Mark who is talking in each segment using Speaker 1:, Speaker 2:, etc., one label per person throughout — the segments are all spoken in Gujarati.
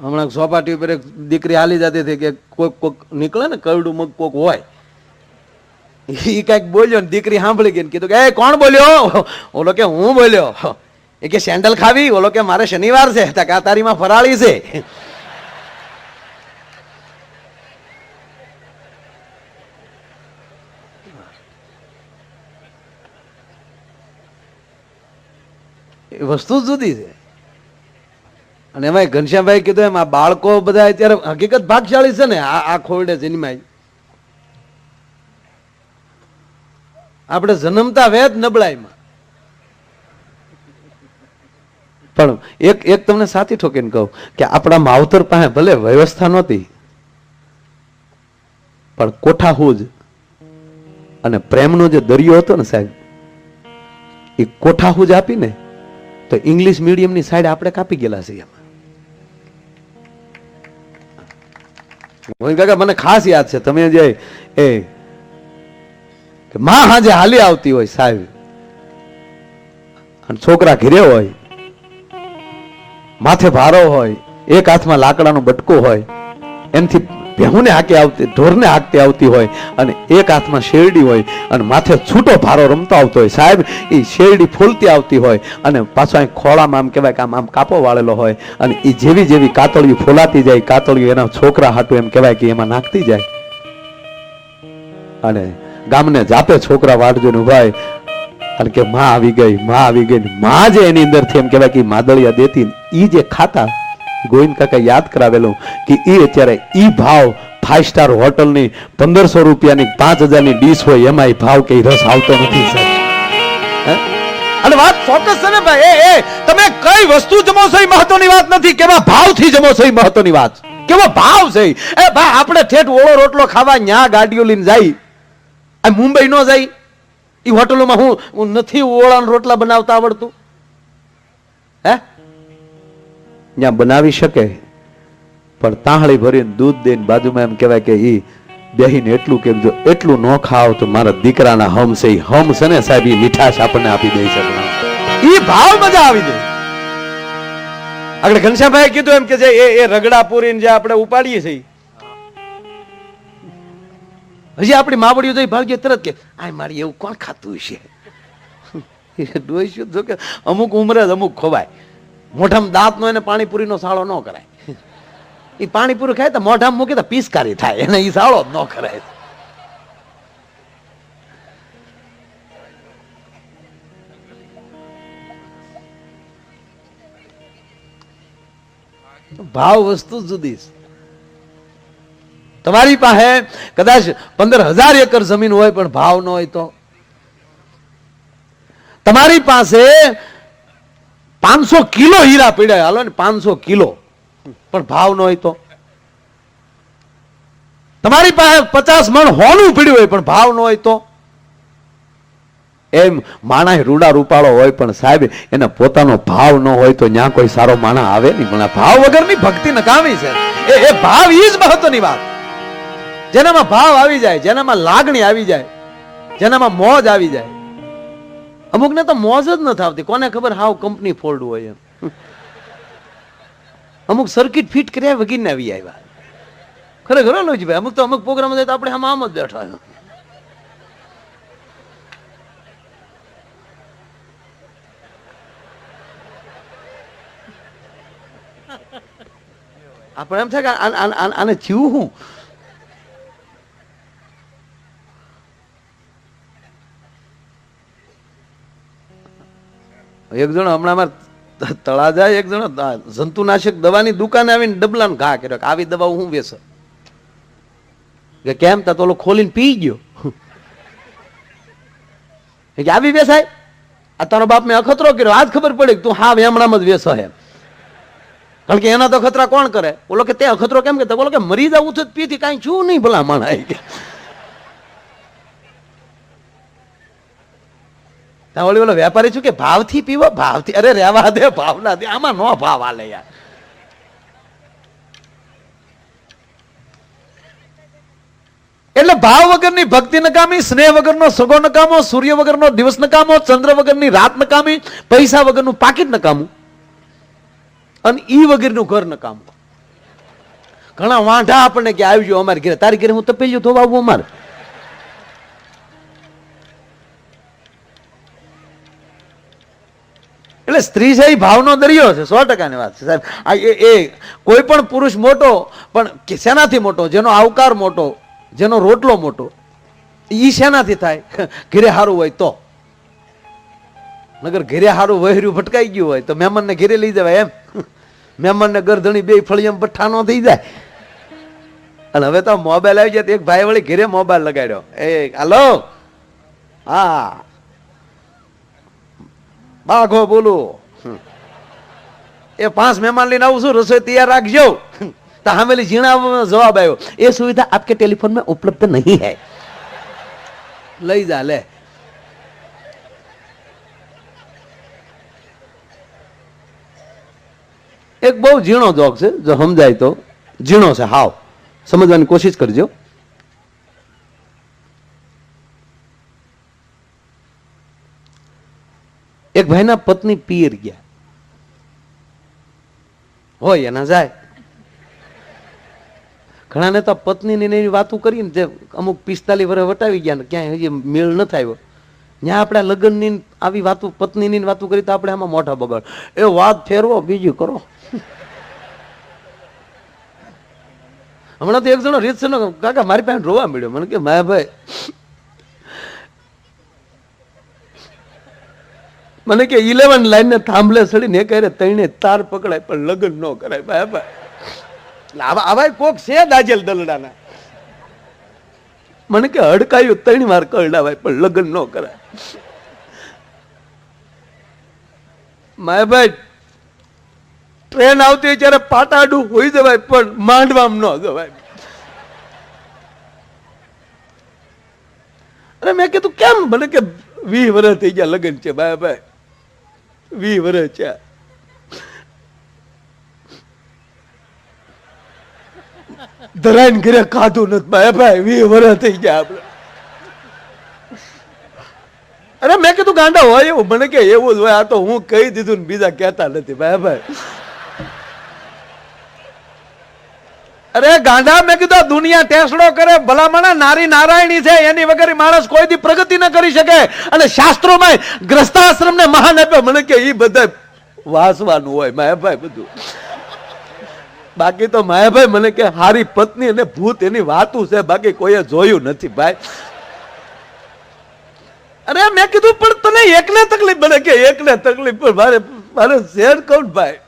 Speaker 1: હમણાં સોપાટી ઉપર એક દીકરી હાલી જતી હતી કે કોઈક નીકળે ને કરડું મગ કોક હોય, એ કઈક બોલ્યો ને દીકરી સાંભળી ગઈ ને કીધું કે એ કોણ બોલ્યો? ઓલો કે હું બોલ્યો. એ કે સેન્ડલ ખાવી? ઓલો કે મારે શનિવાર છે. આ તારીમાં ફરાળી છે. એ વસ્તુ જુદી છે. અને એમાં ઘનશ્યામભાઈ કીધું એમ આ બાળકો બધા અત્યારે હકીકત ભાગશાળી છે ને, આ ખોરડે જન્માય. આપણે જન્મતા વેદ નબળાઈમાં. પણ એક તમને સાથી ઠોકીને કહું કે આપણા માવતર પાસે ભલે વ્યવસ્થા નહોતી, પણ કોઠાહૂજ અને પ્રેમનો જે દરિયો હતો ને સાહેબ, એ કોઠાહૂજ આપીને તો ઇંગ્લિશ મીડિયમની સાઈડ આપણે કાપી ગયેલા છીએ. કાકા મને ખાસ યાદ છે, તમે જે એ માં હાજે હાલી આવતી હોય સાહેબ, અને છોકરા ઘેરે હોય, માથે ભારો હોય, એક હાથમાં લાકડાનો બટકો હોય, એનથી ભેહુને હાકે આવતી, ઢોરને હાકતી આવતી હોય, અને એક હાથમાં શેરડી હોય, અને માથે છૂટો ભારો રમતો આવતો હોય સાહેબ. એ શેરડી ફૂલતી આવતી હોય, અને પાછો અહીં ખોળામાં આમ કહેવાય કે આમ કાપો વાળેલો હોય, અને એ જેવી જેવી કાતળિયું ફોલાતી જાય, કાતળિયું એના છોકરા હાટું એમ કહેવાય કે એમાં નાખતી જાય. અને ગામને જાપે છોકરા વાટ જોઈને ઉભા અને કે માં આવી ગઈ, માં આવી ગઈ. માં જે એની અંદરથી એમ કહેવાય કે માદળિયા દેતી, ઈ જે ખાતા, ગોવિંદ કાકા યાદ કરાવેલું કે એ અત્યારે ઈ ભાવ 5 સ્ટાર હોટલની 1500 રૂપિયાની 5000ની ડીશ હોય એમાં ભાવ કે રસ આવતો નથી સાહેબ. અને વાત ચોક્કસ છે ને ભાઈ, એ તમે કઈ વસ્તુ જમો છો એ મહત્વની વાત નથી, કેવા ભાવથી જમો છો એ મહત્વની વાત. કેવો ભાવ છે એ ભાઈ. આપણે ઠેઠ ઓળો રોટલો ખાવા ન્યા ગાડીઓ લઈને જાય, આ મુંબઈ નો જાય, એ હોટલોમાં હું નથી ઓળાના રોટલા બનાવતા આવડતું. હે ત્યાં બનાવી શકે, પણ તાહળી ભરીને દૂધ દઈને બાજુમાં એમ કહેવાય કે ઈ બેહીને એટલું કે જો એટલું ન ખાવ તો મારા દીકરાના હમ છે. હમ છે ને સાહેબ, એ મીઠાશ આપણને આપી દે છે, ઈ ભાવ મજા આવી દે. આગળ ઘનશ્યામભાઈ કીધું એમ કે જે એ રગડા પૂરીને જે આપણે ઉપાડીએ છીએ, હજી આપણી માવડીઓ જઈ ભાગ્ય તરત કે આ મારી એવું કોણ ખાતું છે. ડોઈશું જો કે અમુક ઉંમરે જ અમુક ખવાય. મોઢામાં દાંત નો એને પાણીપુરીનો સાળો ન કરાય. એ પાણીપુરી ખાય તો મોઢામાં મૂકી તો પિસ્કારી થાય, એને એ સાળો જ ન કરાય. ભાવ વસ્તુ જુદી છે. તમારી પાસે કદાચ 15,000 એકર જમીન હોય પણ ભાવ ન હોય તો, તમારી પાસે 500 કિલો હીરા પડ્યા, હાલો ને 500 કિલો, પણ ભાવ ન હોય તો, તમારી પાસે 50 મણ હોનું પડ્યું હોય પણ ભાવ ન હોય તો, એમ માણસ રૂડા રૂપાળો હોય પણ સાહેબ એને પોતાનો ભાવ ન હોય તો ન્યા કોઈ સારો માણસ આવે નહીં. પણ ભાવ વગરની ભક્તિ નકામી છે. એ ભાવ ઈ જ મહત્વની વાત. જેનામાં ભાવ આવી જાય, જેનામાં લાગણી આવી જાય, જેનામાં મોજ આવી જાય. અમુક ને તો મોજ જ નથી આવતી, કોને ખબર હાવ કંપની ફોલ્ડ હોય એમ. અમુક સર્કિટ ફિટ કર્યા વગર ને આવી આવ્યા. ખરેખર લોજીભાઈ, અમુક તો અમુક પ્રોગ્રામ થાય તો આપણે આમ જ બેઠા. આપણે એમ થાય કે આને થયું હું. એક જણો હમણાં અમારે તળાજા એક જણો જંતુનાશક દવાની દુકાને આવીને ડબલાને ઘા કર્યો, આવી દવા હું વેચ કે કેમ તા તો ખોલીને પી ગયો. આવી વેસાય? આ તારો બાપ મેં અખતરો કર્યો, આજ ખબર પડી તું હા એમણામ જ વેસો એમ. કારણ કે એના તો અખતરા કોણ કરે? બોલો કે તે અખતરો કેમ કે બોલો કે મરી જવું તો પીથી કાંઈ છું નહીં ભલા માણા. ઓલી ઓલો વેપારી છું કે ભાવથી પીવો, ભાવથી. અરે રેવા દે, ભાવ ના દે, આમાં નો ભાવ હાલે યાર. એટલે ભાવ વગરની ભક્તિ નકામી, સ્નેહ વગરનો સગો નકામો, સૂર્ય વગરનો દિવસ નકામો, ચંદ્ર વગરની રાત નકામી, પૈસા વગરનું પાકીટ નકામું, અને ઈ વગરનું ઘર નકામું. ઘણા વાંઢા આપણને કે આવજો અમારે ઘરે, તારી ઘરે હું તપેલું ધોવા આવું અમારે. એટલે સ્ત્રી છે એ ભાવનો દરિયો છે, 100%ની વાત છે સાહેબ. એ કોઈ પણ પુરુષ મોટો પણ શેનાથી મોટો? જેનો આવકાર મોટો, જેનો રોટલો મોટો. ઈ શેનાથી થાય? ઘરે સારું હોય તો. નગર ઘરે સારું વહેર્યું ભટકાઈ ગયું હોય તો મહેમાનને ઘરે લઈ જવાય એમ. મહેમાનને ગરધણી બે ફળિયામ ભઠ્ઠા નો થઈ જાય. અને હવે તો મોબાઈલ આવી જાય તો એક ભાઈ વળી ઘરે મોબાઈલ લગાડ્યો, એ હાલો, હા બાઘો બોલું, એ 5 મહેમાન લઈને આવું છું, રસોઈ તૈયાર રાખજો. તો હામેલી ઝીણા જવાબ આવ્યો, એ સુવિધા આપકે ટેલિફોન में उपलब्ध नहीं है. લઈ જા લે. એક બહુ ઝીણો જોક છે, જો સમજાય તો. ઝીણો છે હાવ, સમજવાની કોશિશ કરજો. એક ભાઈના પત્ની પિયર ગયા હોય એના જાય. ઘણાને તો પત્નીની એની વાતું કરીને જે અમુક 45 વર્ષ વટાવી ગયા ને ક્યાંય હજી મેળ ન થયો, ત્યાં આપણે લગ્નની આવી વાતું, પત્નીની વાતું કરી તો આપણે આમાં મોઢા બગાડ. એ વાત ફેરવો, બીજું કરો. હમણાં તો એક જણો રીત છે, કાકા મારી પાસે રોવા મળ્યો. મને કે માયાભાઈ, મને કે 11 લાઈન ને થાંભલે સડીને કહે 3 તાર પકડાય પણ લગ્ન ન કરાય. માયાભાઈ આવા કોક છે દાજેલ દલડાના. મને કે હડકાયું 3 વાર કરડાવાય પણ લગ્ન ન કરાય. માયાભાઈ ટ્રેન આવતી ત્યારે પાટાડું હોઈ જવાય પણ માંડવામ ન જવાય. અરે મેં કીધું કેમ? મને કે 20 વર્ષ થઈ ગયા લગ્ન છે માયાભાઈ, 20 વર્ષ છે. ધરાઈને ઘરે ખાધું નથી માયાભાઈ, 20 વર્ષ થઈ ગયા આપડે. અરે મેં કીધું ગાંડા હોય એવું? મને કે એવું જ હોય, આ તો હું કહી દીધું ને બીજા કહેતા નથી માયાભાઈ. અરે ગાંડા, મેં કીધું દુનિયા ટેસડો કરે, ભલામણા નારી નારાયણી છે, એની વગર માણસ કોઈ દી પ્રગતિ ન કરી શકે. અને શાસ્ત્રોમાં ગ્રસ્તાશ્રમ ને મહાન આપે. મને કે એ બધા વાસવાનું હોય માયાભાઈ બધું. બાકી તો માયાભાઈ મને કે હારી પત્ની અને ભૂત એની વાતું છે, બાકી કોઈએ જોયું નથી ભાઈ. અરે મેં કીધું પણ તને એકને તકલીફ? મને કે એકને તકલીફ પણ મારે શેર કહું ભાઈ,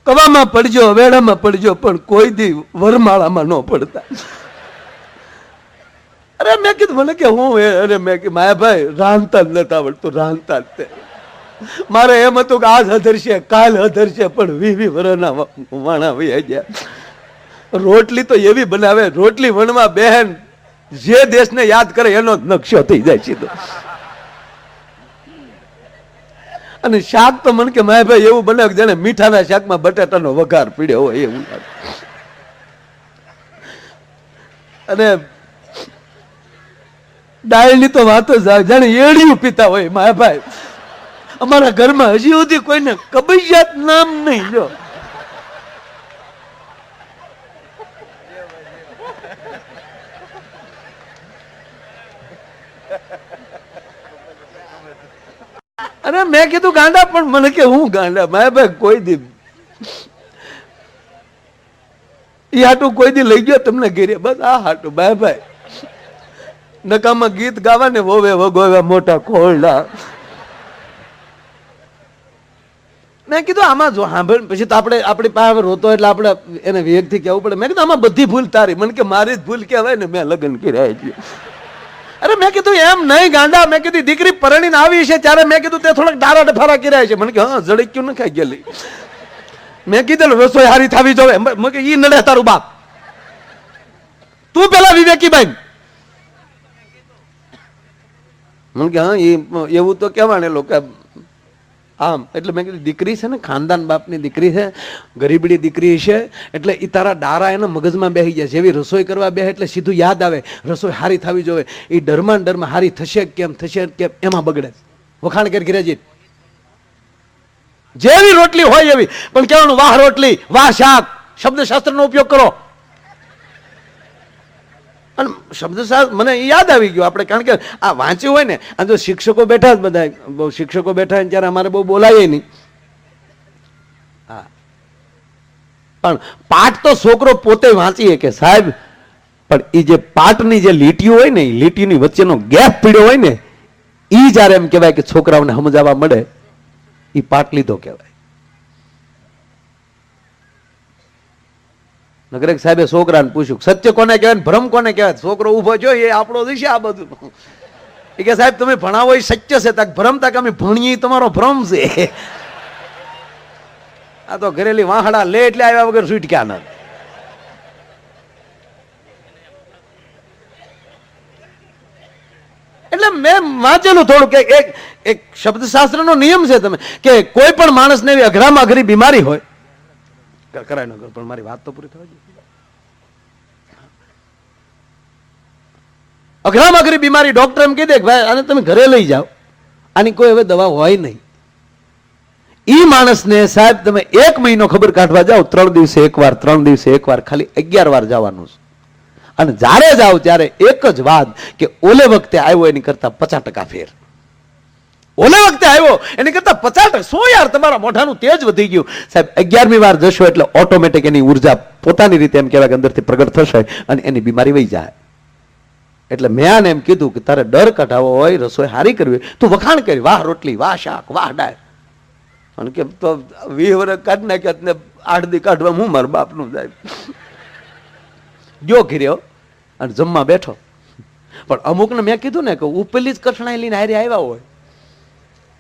Speaker 1: કવામાં પડજો, વેડામાં પડજો, પણ કોઈ દી વરમાળામાં ન પડતા. અરે મેં કીધું, મને કે હું, અરે મેં કે માયાભાઈ રાંધતા જ નથી આવડતું, રાંધતા જ તે. મારે એમ હતું કે આજ હધરશે કાલ હધરશે, પણ 20 વર્ષના વાણા વહી ગયા. રોટલી તો એવી બનાવે, રોટલી વણવા બહેન જે દેશને યાદ કરે એનો નકશો થઈ જાય સીધો. અને શાક તો મને કે માયાભાઈ એવું બનાવે જાણે મીઠાના શાકમાં બટાટાનો વઘાર પીડ્યો હોય એવું. અને દાળની તો વાત જ જાણે એડિયું પીતા હોય માયાભાઈ. અમારા ઘરમાં હજી સુધી કોઈને કબજિયાત નામ નહીં. જો અરે મેં કીધું ગાંડા, પણ મને કે હું ગાંડા? માયાભાઈ કોઈ દી ઈ હાટું કોઈ દી લઈ ગયો તમને ઘેરે? બસ આ હાટું માયાભાઈ. નકામાં ગીત ગાવા ને વોવે વગોવે મોટા ખોરડા. મેં કીધું આમાં જો સાંભળ, પછી તો આપણે આપણી પાસે રોતો એટલે આપણે એને વિવેકથી કહેવું પડે. મેં કીધું આમાં બધી ભૂલ તારી. મને કે મારી જ ભૂલ કહેવાય ને, મેં લગ્ન કર્યા છે. અરે મેં કીધું એમ નહીં ગાંડા, મેં કીધું દીકરી પરણીને આવી છે ત્યારે મેં કીધું તે થોડાક ડારા ડફારા કર્યા છે. મને કે હા જડક્યું ન ખાઈ ગયેલી. મેં કીધેલું રસોઈ હારી થવી જોવે. મેં કે ઈ નડે તારું બાપ, તું પેલા વિવેકી ભાઈ. મને કે હા એવું તો કહેવાને લોકો આમ. એટલે મેં કીધું દીકરી છે ને ખાનદાન બાપની દીકરી છે, ગરીબડી દીકરી છે, એટલે એ તારા ડારા એના મગજમાં બેસી જાય. જેવી રસોઈ કરવા બેસે એટલે સીધું યાદ આવે રસોઈ હારી થવી જોઈએ. એ ડરમાં ડરમાં હારી થશે કેમ, થશે કેમ, એમાં બગડે. વખાણ કરી ગિરેજી જેવી રોટલી હોય એવી, પણ કહેવાનું વાહ રોટલી વાહ શાક, શબ્દશાસ્ત્રનો ઉપયોગ કરો. અને શબ્દશાસ્ત્ર મને યાદ આવી ગયું આપણે, કારણ કે આ વાંચ્યું હોય ને, આ જો શિક્ષકો બેઠા જ બધા, બહુ શિક્ષકો બેઠા ત્યારે અમારે બહુ બોલાય નહીં. હા, પણ પાઠ તો છોકરો પોતે વાંચીએ કે સાહેબ, પણ એ જે પાઠની જે લીટીઓ હોય ને, એ લીટીની વચ્ચેનો ગેપ પીડ્યો હોય ને, એ જ્યારે એમ કહેવાય કે છોકરાઓને સમજાવવા મળે, એ પાઠ લીધો કહેવાય. નગરેક સાહેબે છોકરાને પૂછ્યું, સત્ય કોને કહેવાય, ભ્રમ કોને કહેવાય? છોકરો ઉભો જો, એ આપણો દિશે આ બધું. એ કે સાહેબ તમે ભણાવો એ સત્ય છે, તાક ભ્રમ, તાક અમે ભણીએ તમારો ભ્રમ છે. આ તો ઘરેલી વાહડા લે એટલે આવ્યા વગર છૂટક્યા ન. એટલે મેં વાંચેલું થોડું કે એક શબ્દશાસ્ત્રનો નિયમ છે તમે કે કોઈ પણ માણસને એવી અઘરામાં અઘરી બીમારી હોય, કરાય ન કર, પણ મારી વાત તો પૂરી થવા દે. અઘરામાં અઘરી બીમારી ડોક્ટર એમ કહી દે કે ભાઈ આને તમે ઘરે લઈ જાઓ, આની કોઈ હવે દવા હોય નહીં. ઈ માણસને સાહેબ તમે 1 મહિનો ખબર કાઢવા જાઓ, 3 દિવસે એકવાર, 3 દિવસે એકવાર, ખાલી 11 વાર જવાનું છે. અને જ્યારે જાઓ ત્યારે એક જ વાત કે ઓલે વખતે આવ્યો એની કરતા 50% ફેર. ઓલે વખતે આવ્યો એની કરતા 50%. શું યાર તમારા મોઢાનું તેજ વધી ગયું. સાહેબ 11મી વાર જશો એટલે ઓટોમેટિક એની ઉર્જા પોતાની રીતે એમ કહેવાય કે અંદરથી પ્રગટ થશે અને એની બીમારી વહી જાય. એટલે મેં આને એમ કીધું કે તારે ડર કઢાવો હોય, રસોઈ હારી કરવી હોય, તું વખાણ કરી, વાહ રોટલી, વાહ શાક, વાહ ડાળ. અને કે તો 20 વર્ષ કાઢ નાખ્યા ને 8 દી કાઢવા હું મારા બાપનું જાય. ગયો ઘીર્યો અને જમવા બેઠો. પણ અમુકને મેં કીધું ને કે ઉપેલી જ કઠણાઈ લઈને હારે આવ્યા હોય,